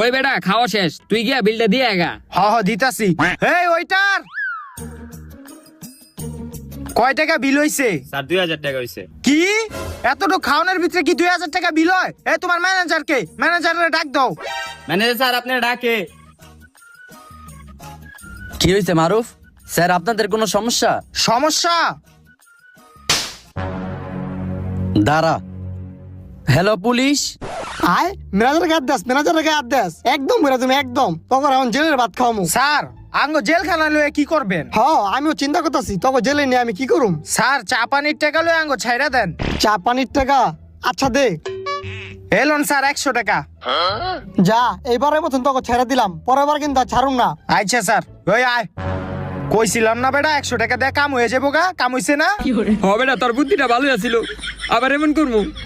ওই বেটা খাওয়া শেষ, তুই গিয়া বিলটা দিয়ে আগা। হ দিতাছি। এই ওইটার কয় টাকা বিল হইছে? স্যার 2000 টাকা হইছে। কি এতটুকু খাওয়ানোর ভিতরে কি 2000 টাকা বিল হয়? তোমার ম্যানেজার কে? ম্যানেজারের ডাক দাও। ম্যানেজার স্যার আপনার ডাকে। কি হয়েছে মারুফ স্যার, আপনাদের কোনো সমস্যা? সমস্যা? দাঁড়া। Hello police. আয় ম্যানেজার গাদ দাস, ম্যানেজার গাদ দাস একদম বইরা তুমি একদম তখন এখন জেলের ভাত খাওয়ামু। স্যার আঙ্গ জেলখানা লয়ে কি করবেন? আমিও চিন্তা করতেছি তখন জেলে নিয়ে আমি কি করুম। স্যার চা পানির টাকা লয়ে আঙ্গ ছাইরা দেন। চা পানির টাকা? আচ্ছা দে। এলন স্যার 100 টাকা। যা এইবারের মতন তোকে ছেড়ে দিলাম, পরের বার কিন্তু আর ছাড়ুম না। আচ্ছা স্যার ওই আয়। কইছিলাম না বেটা 100 টাকা দিয়ে কাম হয়ে যাবো গা, কাম হইছে না? হ বেটা, তোর বুদ্ধিটা ভালো আছিল, আবার এমন করবো?